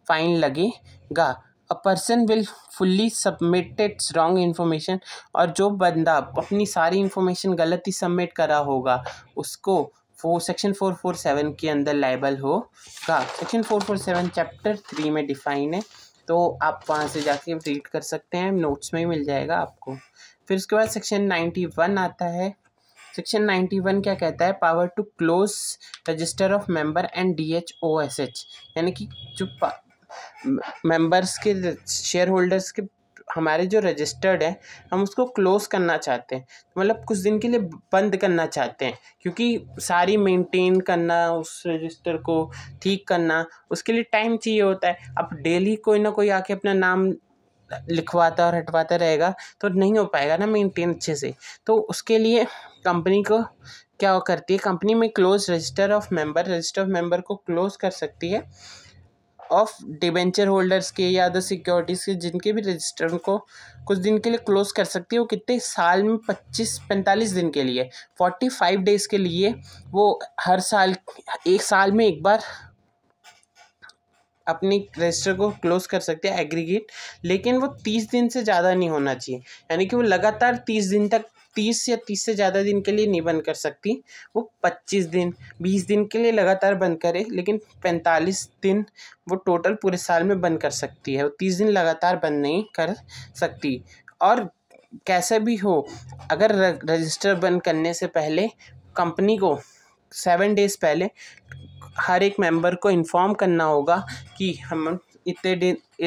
फाइन लगेगा। A person will fully submitted wrong information, और जो बंदा अपनी सारी इन्फॉर्मेशन गलत ही सबमिट करा होगा उसको सेक्शन 447 के अंदर लायबल होगा। सेक्शन 447 चैप्टर 3 में डिफाइन है, तो आप वहाँ से जाके रीड कर सकते हैं, नोट्स में ही मिल जाएगा आपको। फिर उसके बाद सेक्शन 91 आता है। सेक्शन 91 क्या कहता है, power to close register of member and DHOSH, यानी कि जो मेंबर्स के शेयर होल्डर्स के हमारे जो रजिस्टर्ड है, हम उसको क्लोज करना चाहते हैं, मतलब कुछ दिन के लिए बंद करना चाहते हैं, क्योंकि सारी मेंटेन करना, उस रजिस्टर को ठीक करना, उसके लिए टाइम चाहिए होता है। अब डेली कोई ना कोई आके अपना नाम लिखवाता और हटवाता रहेगा तो नहीं हो पाएगा ना मेंटेन अच्छे से। तो उसके लिए कंपनी को क्या करती है, कंपनी में क्लोज रजिस्टर ऑफ मेंबर को क्लोज कर सकती है ऑफ डिबेंचर होल्डर्स के या अदर सिक्योरिटीज़ के, जिनके भी रजिस्टर को कुछ दिन के लिए क्लोज कर सकती है। वो कितने साल में 45 दिन के लिए, 45 डेज़ के लिए, वो हर साल 1 साल में एक बार अपनी रजिस्टर को क्लोज कर सकती है एग्रीगेट, लेकिन वो 30 दिन से ज़्यादा नहीं होना चाहिए। यानी कि वो लगातार 30 दिन तक 30 या 30 से ज़्यादा दिन के लिए नहीं बंद कर सकती। वो 25 दिन 20 दिन के लिए लगातार बंद करे, लेकिन 45 दिन वो टोटल पूरे साल में बंद कर सकती है। वो 30 दिन लगातार बंद नहीं कर सकती। और कैसे भी हो, अगर रजिस्टर बंद करने से पहले कंपनी को 7 डेज़ पहले हर एक मेंबर को इन्फॉर्म करना होगा कि हम इस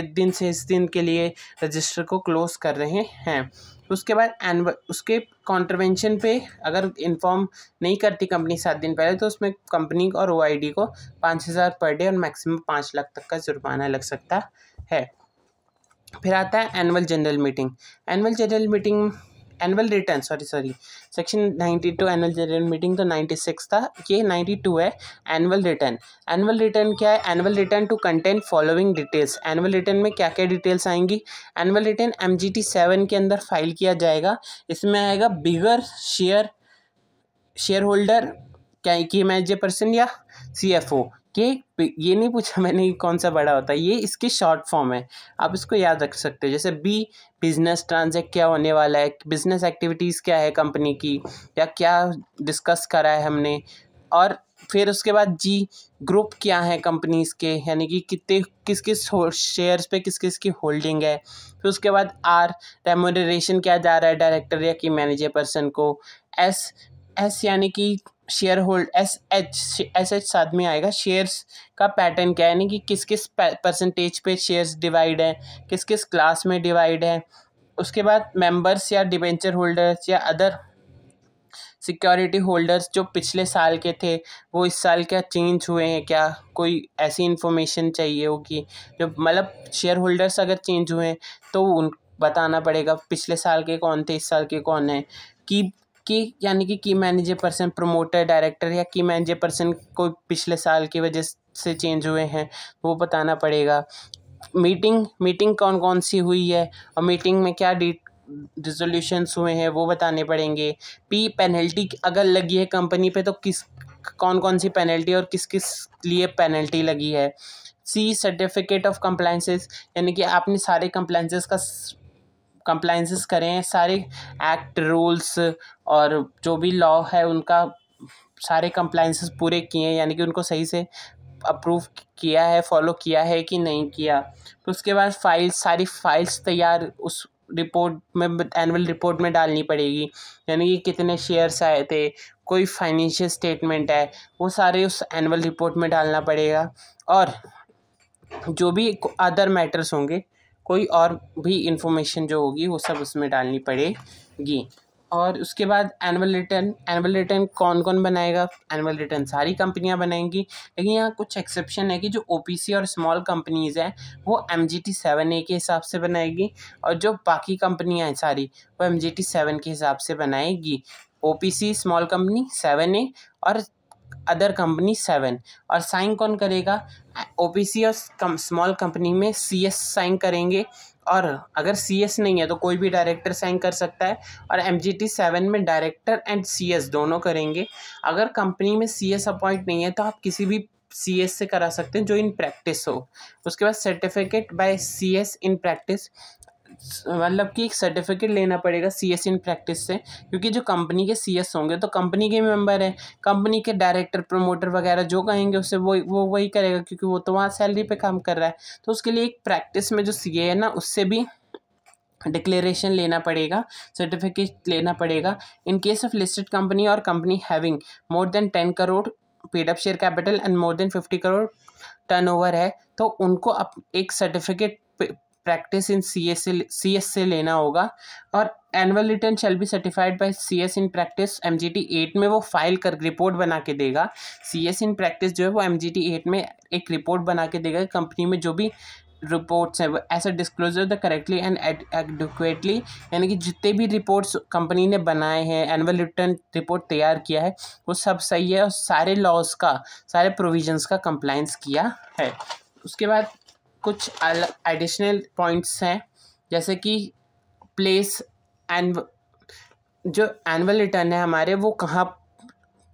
दिन से इस दिन के लिए रजिस्टर को क्लोज कर रहे हैं। उसके बाद उसके कॉन्ट्रवेंशन पे अगर इन्फॉर्म नहीं करती कंपनी 7 दिन पहले, तो उसमें कंपनी और OID को 5,000 पर डे और मैक्सिमम 5 लाख तक का जुर्माना लग सकता है। फिर आता है annual general meeting. Annual return section 92 annual general meeting तो 96 था, ये 92 है। एनुअल रिटर्न क्या है? Annual return to content following details. Annual return में क्या क्या डिटेल्स आएंगी? एनुअल रिटर्न MGT 7 के अंदर फाइल किया जाएगा। इसमें आएगा बिगर शेयर होल्डर, क्या की मैनेजर पर्सन या CFO के। ये नहीं पूछा मैंने कौन सा बड़ा होता है, ये इसकी शॉर्ट फॉर्म है, आप इसको याद रख सकते हो। जैसे B बिजनेस ट्रांजैक्ट क्या होने वाला है, बिजनेस एक्टिविटीज़ क्या है कंपनी की, या क्या डिस्कस करा है हमने। और फिर उसके बाद G ग्रुप क्या है कंपनीज़ के, यानी कि कितने किस किस शेयर्स पे किस किस की होल्डिंग है। फिर उसके बाद R रेम्यूनरेशन क्या जा रहा है डायरेक्टर या की मैनेजर पर्सन को। S यानी कि शेयर होल्ड SH साथ में आएगा। शेयर्स का पैटर्न क्या है, यानी कि किस किस परसेंटेज पे शेयर्स डिवाइड है, किस किस क्लास में डिवाइड है। उसके बाद मेंबर्स या डिबेंचर होल्डर्स या अदर सिक्योरिटी होल्डर्स जो पिछले साल के थे वो इस साल क्या चेंज हुए हैं, क्या कोई ऐसी इन्फॉर्मेशन चाहिए होगी। जो मतलब शेयर होल्डर्स अगर चेंज हुए हैं तो उन बताना पड़ेगा, पिछले साल के कौन थे, इस साल के कौन है। की यानी कि की मैनेजर पर्सन, प्रमोटर, डायरेक्टर या की मैनेजर पर्सन कोई पिछले साल की वजह से चेंज हुए हैं, वो बताना पड़ेगा। मीटिंग कौन कौन सी हुई है और मीटिंग में क्या रिजोल्यूशंस हुए हैं वो बताने पड़ेंगे। P पेनल्टी अगर लगी है कंपनी पे तो कौन कौन सी पेनल्टी और किस किस लिए पेनल्टी लगी है। C सर्टिफिकेट ऑफ कंप्लायंसेस, यानी कि आपने सारे कंप्लायंसेस करें हैं, सारे एक्ट रूल्स और जो भी लॉ है उनका सारे कंप्लायंसेस पूरे किए हैं, यानी कि उनको सही से अप्रूव किया है, फॉलो किया है कि नहीं किया। तो उसके बाद सारी फाइल्स तैयार उस रिपोर्ट में, एनुअल रिपोर्ट में डालनी पड़ेगी। यानी कि कितने शेयर्स आए थे, कोई फाइनेंशियल स्टेटमेंट है, वो सारे उस एनुअल रिपोर्ट में डालना पड़ेगा। और जो भी अदर मैटर्स होंगे, कोई और भी इंफॉर्मेशन जो होगी वो सब उसमें डालनी पड़ेगी। और उसके बाद एनुअल रिटर्न कौन कौन बनाएगा? एनुअल रिटर्न सारी कंपनियां बनाएंगी, लेकिन यहाँ कुछ एक्सेप्शन है कि जो OPC और स्मॉल कंपनीज़ हैं वो MGT 7A के हिसाब से बनाएगी, और जो बाकी कंपनियां हैं सारी वो MGT 7 के हिसाब से बनाएगी। OPC स्मॉल कंपनी 7A और अदर कंपनी 7। और साइन कौन करेगा? OPC और स्मॉल कंपनी में CS साइन करेंगे, और अगर CS नहीं है तो कोई भी डायरेक्टर साइन कर सकता है। और MGT 7 में डायरेक्टर एंड CS दोनों करेंगे। अगर कंपनी में CS अपॉइंट नहीं है तो आप किसी भी CS से करा सकते हैं जो इन प्रैक्टिस हो। उसके बाद certificate bye CS in practice, मतलब कि एक सर्टिफिकेट लेना पड़ेगा CS इन प्रैक्टिस से, क्योंकि जो कंपनी के CS होंगे तो कंपनी के मेंबर हैं, कंपनी के डायरेक्टर प्रमोटर वगैरह जो कहेंगे उससे वो वही करेगा, क्योंकि वो तो वहाँ सैलरी पे काम कर रहा है। तो उसके लिए एक प्रैक्टिस में जो CA है ना, उससे भी डिक्लेरेशन लेना पड़ेगा, सर्टिफिकेट लेना पड़ेगा। In case of listed company और company having more than 10 crore paid up share capital and more than 50 crore turnover है, तो उनको एक सर्टिफिकेट प्रैक्टिस इन CS से लेना होगा। और annual return shall be certified by CS in practice MGT 8 में वो फाइल कर रिपोर्ट बना के देगा। CS इन प्रैक्टिस जो है वो MGT 8 में एक रिपोर्ट बना के देगा कंपनी में जो भी रिपोर्ट्स हैं ऐसा डिस्क्लोजर द करेक्टली एंड एडुक्वेटली, यानी कि जितने भी रिपोर्ट्स कंपनी ने बनाए हैं, एनुअल रिटर्न रिपोर्ट तैयार किया है, वो सब सही है और सारे लॉज का, सारे प्रोविजंस का कंप्लायंस किया है। उसके बाद कुछ एडिशनल पॉइंट्स हैं, जैसे कि प्लेस एंड जो एनुअल रिटर्न है हमारे वो कहाँ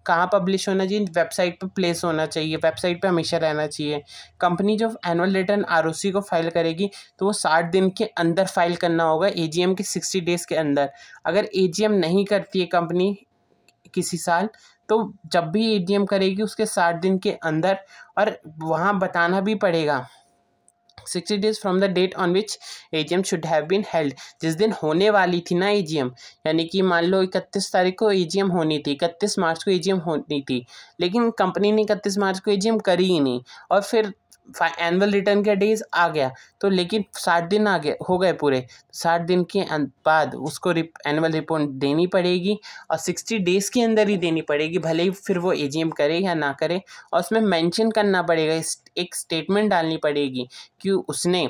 कहाँ पब्लिश होना चाहिए, वेबसाइट पे प्लेस होना चाहिए, वेबसाइट पे हमेशा रहना चाहिए। कंपनी जब एनुअल रिटर्न आरओसी को फाइल करेगी तो वो 60 दिन के अंदर फाइल करना होगा, एजीएम के 60 डेज़ के अंदर। अगर एजीएम नहीं करती है कंपनी किसी साल, तो जब भी एजीएम करेगी उसके 60 दिन के अंदर, और वहाँ बताना भी पड़ेगा 60 days from the date on which AGM should have been held. जिस दिन होने वाली थी ना एजीएम, यानी कि मान लो 31 तारीख को एजीएम होनी थी, 31 मार्च को एजीएम होनी थी, लेकिन कंपनी ने 31 मार्च को एजीएम करी ही नहीं, और फिर एनुअल रिटर्न का डेज आ गया, तो लेकिन 60 दिन आ गए हो गए पूरे, 60 दिन के बाद उसको एनुअल रिपोर्ट देनी पड़ेगी, और 60 डेज़ के अंदर ही देनी पड़ेगी, भले ही फिर वो एजीएम करे या ना करे। और उसमें मेंशन करना पड़ेगा, एक स्टेटमेंट डालनी पड़ेगी कि उसने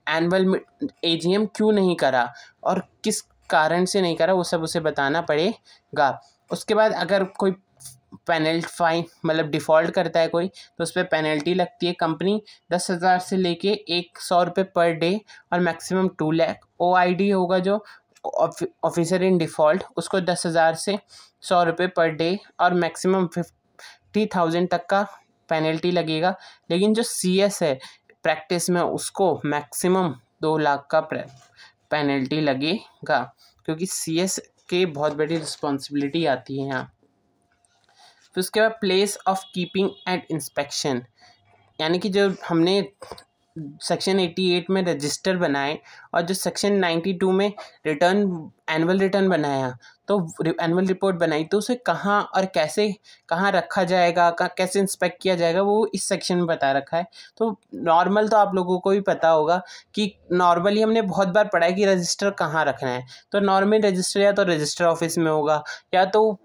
एनुअल एजीएम क्यों नहीं करा और किस कारण से नहीं करा, वो सब उसे बताना पड़ेगा। उसके बाद अगर कोई पेनल्टी फाइन मतलब डिफ़ॉल्ट करता है कोई, तो उस पर पेनल्टी लगती है। कंपनी 10,000 से लेके 100 रुपये पर डे और मैक्सिमम 2 लाख। ओआईडी होगा जो ऑफिसर इन डिफ़ॉल्ट, उसको 10,000 से 100 रुपये पर डे और मैक्सिमम 50,000 तक का पेनल्टी लगेगा। लेकिन जो सीएस है प्रैक्टिस में, उसको मैक्सिमम 2 लाख का पेनल्टी लगेगा, क्योंकि सीएस के बहुत बड़ी रिस्पॉन्सिबिलिटी आती है यहाँ। फिर उसके बाद place of keeping and inspection, यानी कि जो हमने सेक्शन 88 में रजिस्टर बनाए और जो सेक्शन 92 में एनुअल रिटर्न बनाया, तो एनुअल रिपोर्ट बनाई, तो उसे कहाँ और कैसे कहाँ रखा जाएगा, कैसे इंस्पेक्ट किया जाएगा, वो इस सेक्शन में बता रखा है। तो नॉर्मल तो आप लोगों को भी पता होगा कि नॉर्मली हमने बहुत बार पढ़ा है कि रजिस्टर कहाँ रखना है। तो नॉर्मल रजिस्टर या तो रजिस्टर ऑफिस में होगा, या तो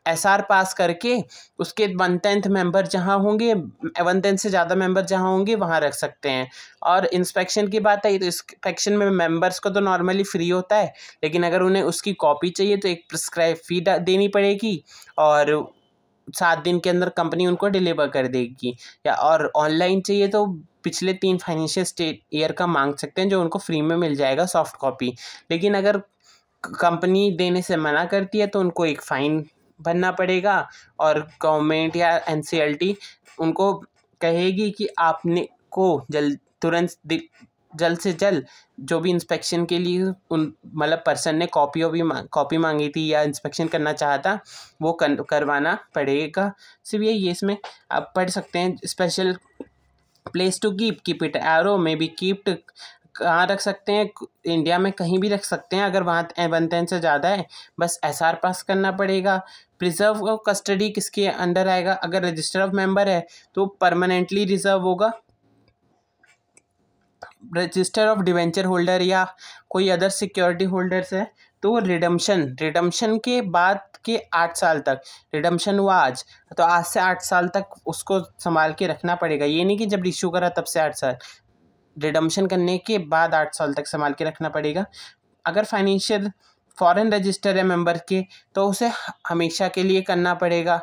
एसआर पास करके उसके 1/10 मेंबर जहाँ होंगे, 1/10 से ज़्यादा मेंबर जहाँ होंगे वहाँ रख सकते हैं। और इंस्पेक्शन की बात आई तो इंस्पेक्शन में मेंबर्स को तो नॉर्मली फ्री होता है, लेकिन अगर उन्हें उसकी कॉपी चाहिए तो एक प्रिस्क्राइब फी देनी पड़ेगी, और 7 दिन के अंदर कंपनी उनको डिलीवर कर देगी। या और ऑनलाइन चाहिए तो पिछले 3 फाइनेंशियल ईयर का मांग सकते हैं, जो उनको फ्री में मिल जाएगा सॉफ्ट कॉपी। लेकिन अगर कंपनी देने से मना करती है तो उनको एक फ़ाइन भरना पड़ेगा, और गवर्नमेंट या एनसीएलटी उनको कहेगी कि आपने को तुरंत जल्द से जल्द जो भी इंस्पेक्शन के लिए उन मतलब पर्सन ने कॉपी मांगी थी या इंस्पेक्शन करना चाहा था, वो करवाना पड़ेगा। सिर्फ ये इसमें आप पढ़ सकते हैं। Special place to keep it arrow में बी कीप्ड, कहाँ रख सकते हैं, इंडिया में कहीं भी रख सकते हैं अगर वहाँ 1/10 से ज़्यादा है, बस एसआर पास करना पड़ेगा। प्रिजर्व ऑफ कस्टडी किसके अंडर आएगा, अगर रजिस्टर ऑफ मेंबर है तो परमानेंटली रिजर्व होगा। रजिस्टर ऑफ डिवेंचर होल्डर या कोई अदर सिक्योरिटी होल्डर्स है तो रिडम्शन के बाद के 8 साल तक, रिडम्शन हुआ आज तो आज से 8 साल तक उसको संभाल के रखना पड़ेगा। ये नहीं कि जब इशू करा तब से 8 साल, रिडम्शन करने के बाद 8 साल तक संभाल के रखना पड़ेगा। अगर फाइनेंशियल फॉरेन रजिस्टर है मेंबर के तो उसे हमेशा के लिए करना पड़ेगा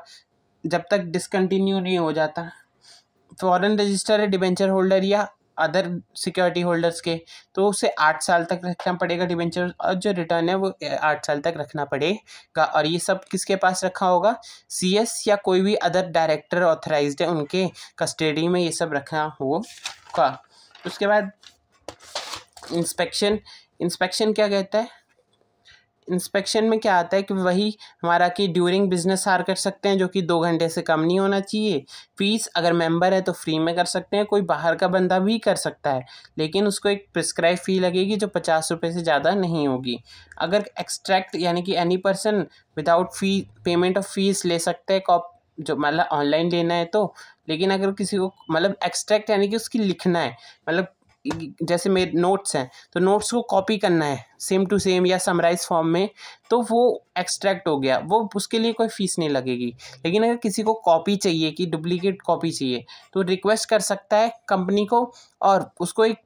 जब तक डिसकंटिन्यू नहीं हो जाता। फॉरेन रजिस्टर है डिबेंचर होल्डर या अदर सिक्योरिटी होल्डर्स के, तो उसे 8 साल तक रखना पड़ेगा डिबेंचर, और जो रिटर्न है वो 8 साल तक रखना पड़ेगा। और ये सब किसके पास रखा होगा, सीएस या कोई भी अदर डायरेक्टर ऑथराइज्ड है उनके कस्टडी में ये सब रखना होगा। उसके बाद इंस्पेक्शन क्या कहता है, इंस्पेक्शन में क्या आता है कि वही हमारा कि ड्यूरिंग बिजनेस आवर कर सकते हैं, जो कि 2 घंटे से कम नहीं होना चाहिए। फीस अगर मेंबर है तो फ्री में कर सकते हैं, कोई बाहर का बंदा भी कर सकता है, लेकिन उसको एक प्रिस्क्राइब फ़ी लगेगी जो 50 रुपये से ज़्यादा नहीं होगी। अगर एक्सट्रैक्ट यानी कि any person without fee payment of fees ले सकते हैं, जो मतलब ऑनलाइन लेना है तो। लेकिन अगर किसी को मतलब एक्सट्रैक्ट यानी कि उसकी लिखना है, मतलब जैसे मेरे नोट्स हैं तो नोट्स को कॉपी करना है सेम टू सेम या समराइज फॉर्म में, तो वो एक्सट्रैक्ट हो गया, वो उसके लिए कोई फ़ीस नहीं लगेगी। लेकिन अगर किसी को कॉपी चाहिए कि डुप्लीकेट कॉपी चाहिए तो रिक्वेस्ट कर सकता है कंपनी को, और उसको एक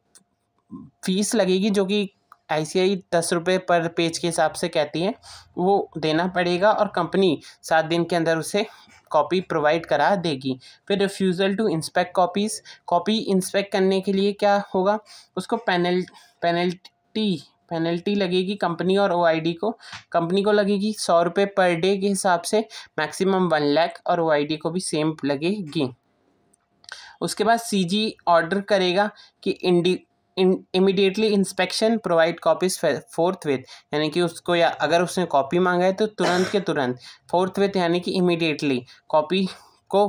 फ़ीस लगेगी जो कि आईसीआई 10 रुपये पर पेज के हिसाब से कहती है, वो देना पड़ेगा, और कंपनी 7 दिन के अंदर उसे कॉपी प्रोवाइड करा देगी। फिर refusal to inspect copy inspect करने के लिए क्या होगा, उसको पेनल्टी पेनल्टी लगेगी कंपनी और OID को। कंपनी को लगेगी 100 रुपये पर डे के हिसाब से, मैक्सिमम 1 लाख, और OID को भी सेम लगेगी। उसके बाद CG ऑर्डर करेगा कि इमीडिएटली इंस्पेक्शन प्रोवाइड कॉपीज फोर्थविथ, यानी कि उसको, या अगर उसने कॉपी मांगा है तो तुरंत के तुरंत, फोर्थविथ यानी कि इमीडिएटली कॉपी को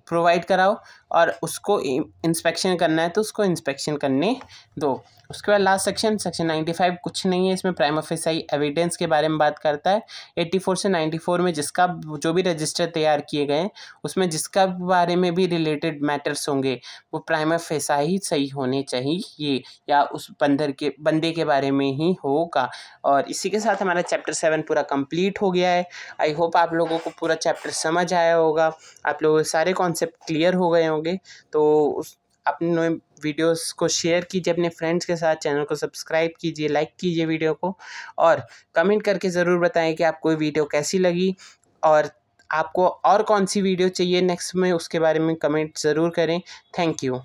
प्रोवाइड कराओ, और उसको इंस्पेक्शन करना है तो उसको इंस्पेक्शन करने दो। उसके बाद लास्ट सेक्शन 95 कुछ नहीं है, इसमें प्राइमा फेसाई एविडेंस के बारे में बात करता है। 84 से 94 में जिसका जो भी रजिस्टर तैयार किए गए हैं उसमें जिसका बारे में भी रिलेटेड मैटर्स होंगे वो प्राइमा फेसाई सही होने चाहिए, या उस बंदे के बारे में ही होगा। और इसी के साथ हमारा चैप्टर 7 पूरा कंप्लीट हो गया है। आई होप आप लोगों को पूरा चैप्टर समझ आया होगा, आप लोगों के सारे कॉन्सेप्ट क्लियर हो गए होंगे। तो अपने वीडियोस को शेयर कीजिए अपने फ्रेंड्स के साथ, चैनल को सब्सक्राइब कीजिए, लाइक कीजिए वीडियो को, और कमेंट करके ज़रूर बताएं कि आपको वीडियो कैसी लगी, और आपको और कौन सी वीडियो चाहिए नेक्स्ट में, उसके बारे में कमेंट ज़रूर करें। Thank you.